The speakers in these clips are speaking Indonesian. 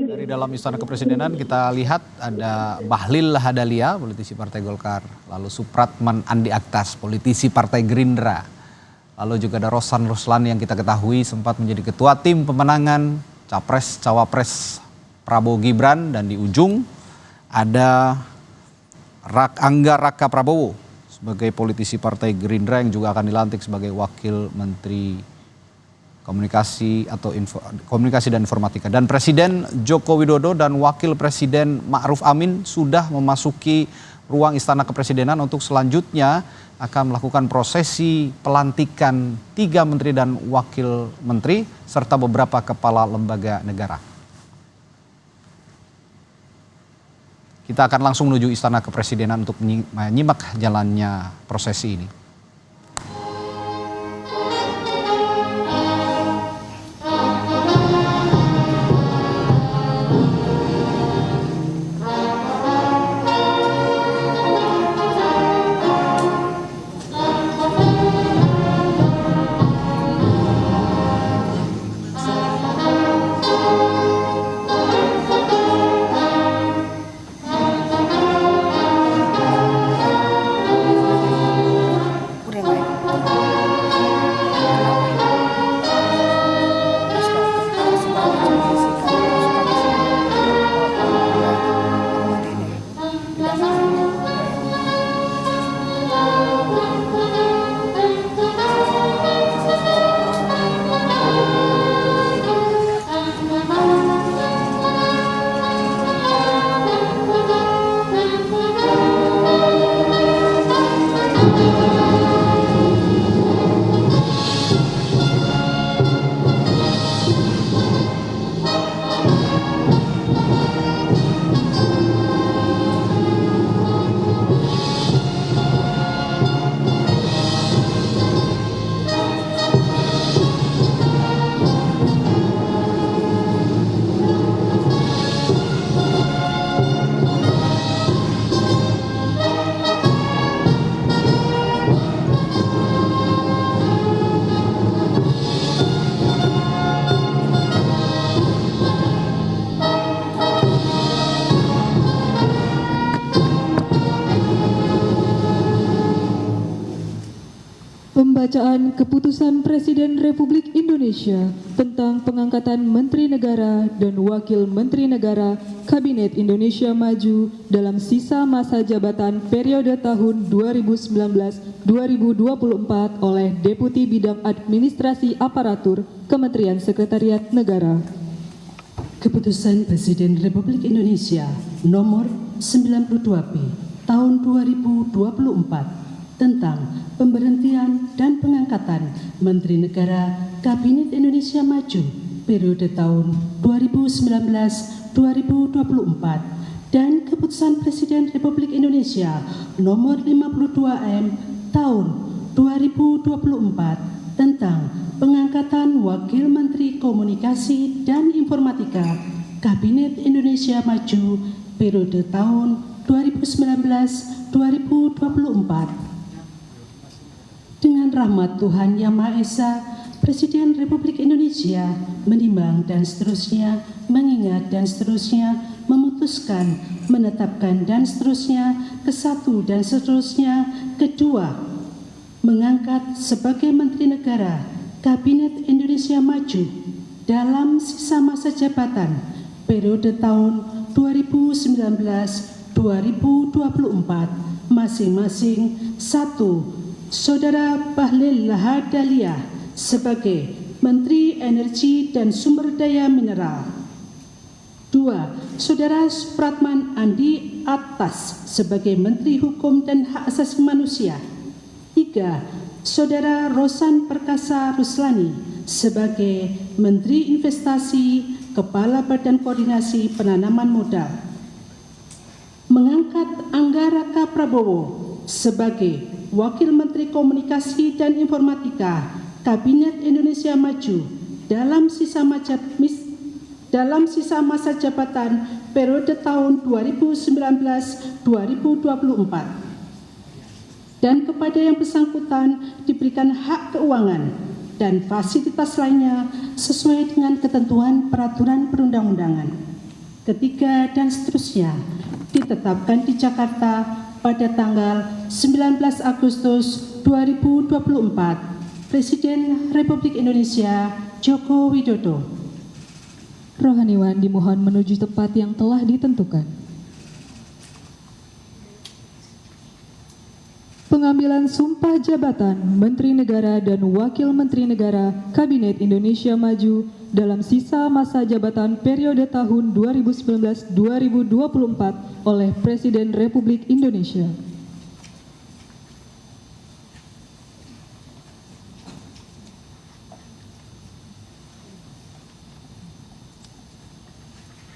Dari dalam Istana Kepresidenan kita lihat ada Bahlil Lahadalia, politisi Partai Golkar, lalu Supratman Andi Aktas, politisi Partai Gerindra, lalu juga ada Rosan Ruslani yang kita ketahui sempat menjadi ketua tim pemenangan Capres Cawapres Prabowo Gibran, dan di ujung ada Angga Raka Prabowo sebagai politisi Partai Gerindra yang juga akan dilantik sebagai Wakil Menteri Komunikasi dan Informatika. Dan Presiden Joko Widodo dan Wakil Presiden Ma'ruf Amin sudah memasuki ruang Istana Kepresidenan untuk selanjutnya akan melakukan prosesi pelantikan 3 menteri dan wakil menteri serta beberapa kepala lembaga negara. Kita akan langsung menuju Istana Kepresidenan untuk menyimak jalannya prosesi ini. Pembacaan Keputusan Presiden Republik Indonesia tentang pengangkatan Menteri Negara dan Wakil Menteri Negara Kabinet Indonesia Maju dalam sisa masa jabatan periode tahun 2019-2024 oleh Deputi Bidang Administrasi Aparatur Kementerian Sekretariat Negara. Keputusan Presiden Republik Indonesia nomor 92P tahun 2024 tentang pemberhentian dan pengangkatan Menteri Negara Kabinet Indonesia Maju periode tahun 2019-2024 dan Keputusan Presiden Republik Indonesia nomor 52M tahun 2024 tentang pengangkatan Wakil Menteri Komunikasi dan Informatika Kabinet Indonesia Maju periode tahun 2019-2024. Dengan rahmat Tuhan Yang Maha Esa, Presiden Republik Indonesia menimbang dan seterusnya, mengingat dan seterusnya, memutuskan, menetapkan dan seterusnya, kesatu dan seterusnya, kedua, mengangkat sebagai Menteri Negara Kabinet Indonesia Maju dalam sisa masa jabatan periode tahun 2019-2024 masing-masing. 1. Saudara Bahlil Lahadalia sebagai Menteri Energi dan Sumber Daya Mineral. 2. Saudara Supratman Andi Aktas sebagai Menteri Hukum dan Hak Asasi Manusia. 3. Saudara Rosan Perkasa Ruslani sebagai Menteri Investasi, Kepala Badan Koordinasi Penanaman Modal. Mengangkat Angga Raka Prabowo sebagai Wakil Menteri Komunikasi dan Informatika Kabinet Indonesia Maju dalam sisa masa jabatan periode tahun 2019-2024, dan kepada yang bersangkutan diberikan hak keuangan dan fasilitas lainnya sesuai dengan ketentuan peraturan perundang-undangan. Ketiga dan seterusnya ditetapkan di Jakarta pada tanggal 19 Agustus 2024. Presiden Republik Indonesia Joko Widodo. Rohaniwan dimohon menuju tempat yang telah ditentukan. Pengambilan sumpah jabatan Menteri Negara dan Wakil Menteri Negara Kabinet Indonesia Maju dalam sisa masa jabatan periode tahun 2019-2024 oleh Presiden Republik Indonesia.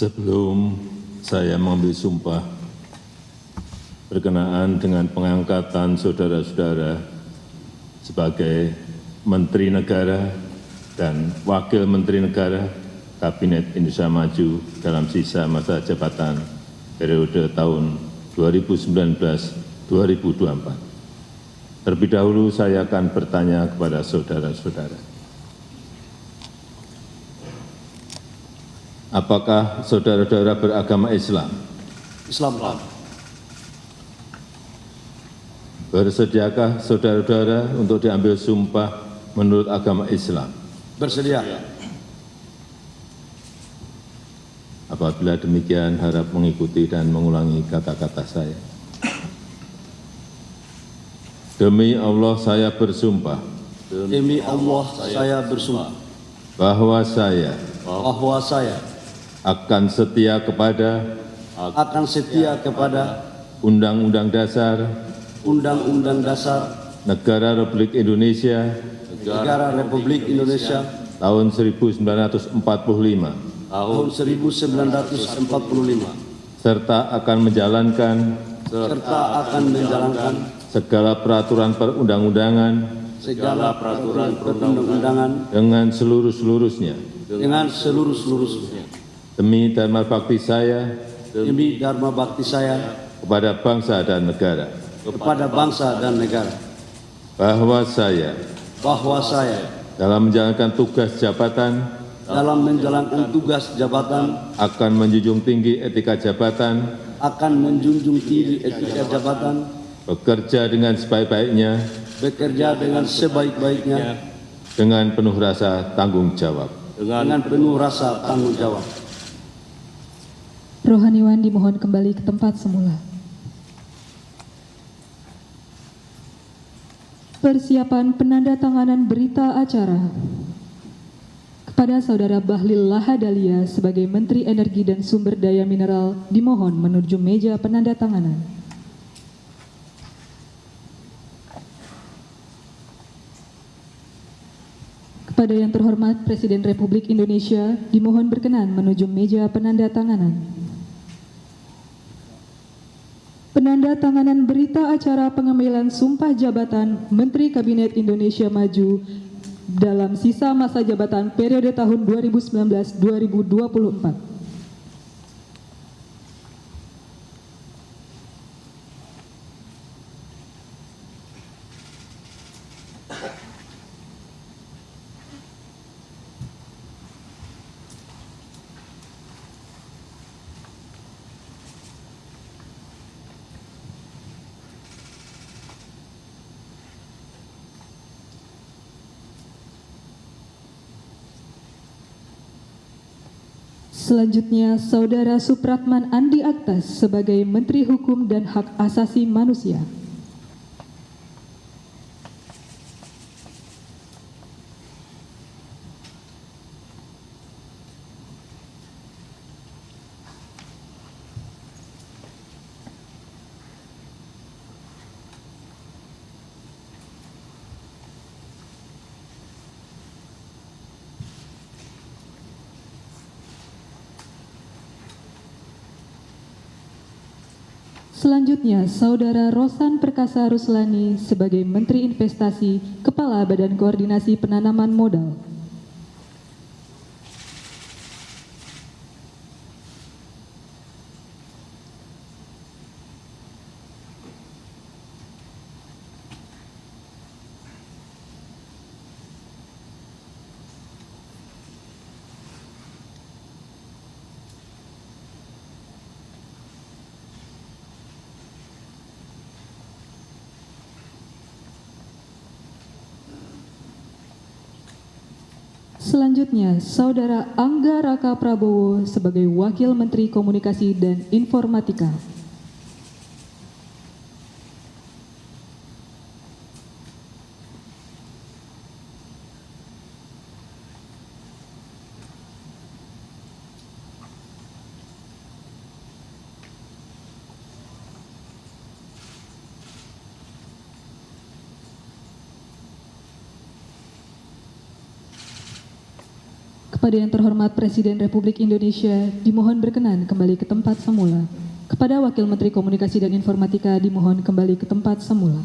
Sebelum saya mengambil sumpah berkenaan dengan pengangkatan saudara-saudara sebagai Menteri Negara dan Wakil Menteri Negara Kabinet Indonesia Maju dalam sisa masa jabatan periode tahun 2019-2024. Terlebih dahulu saya akan bertanya kepada saudara-saudara. Apakah saudara-saudara beragama Islam? Islam. Bersediakah saudara-saudara untuk diambil sumpah menurut agama Islam? Bersedia. Apabila demikian, harap mengikuti dan mengulangi kata-kata saya. Demi Allah saya bersumpah Demi Allah saya bersumpah bahwa saya bahwa saya akan setia kepada Undang-Undang Dasar Undang-Undang Dasar Negara Republik Indonesia Negara Republik Indonesia tahun 1945 tahun 1945 serta akan menjalankan segala peraturan perundang-undangan dengan seluruh-seluruhnya demi dharma bakti saya kepada bangsa dan negara, bahwa saya dalam menjalankan tugas jabatan akan menjunjung tinggi etika jabatan, bekerja dengan sebaik-baiknya dengan penuh rasa tanggung jawab. Rohaniwan dimohon kembali ke tempat semula. Persiapan penandatanganan berita acara. Kepada Saudara Bahlil Lahadalia sebagai Menteri Energi dan Sumber Daya Mineral dimohon menuju meja penandatanganan. Kepada yang terhormat Presiden Republik Indonesia dimohon berkenan menuju meja penandatanganan. Penandatanganan berita acara pengambilan sumpah jabatan Menteri Kabinet Indonesia Maju dalam sisa masa jabatan periode tahun 2019-2024. Selanjutnya, Saudara Supratman Andi Aktas sebagai Menteri Hukum dan Hak Asasi Manusia. Selanjutnya, Saudara Rosan Perkasa Ruslani sebagai Menteri Investasi, Kepala Badan Koordinasi Penanaman Modal. Selanjutnya, Saudara Angga Raka Prabowo sebagai Wakil Menteri Komunikasi dan Informatika. Kepada yang terhormat Presiden Republik Indonesia, dimohon berkenan kembali ke tempat semula. Kepada Wakil Menteri Komunikasi dan Informatika, dimohon kembali ke tempat semula.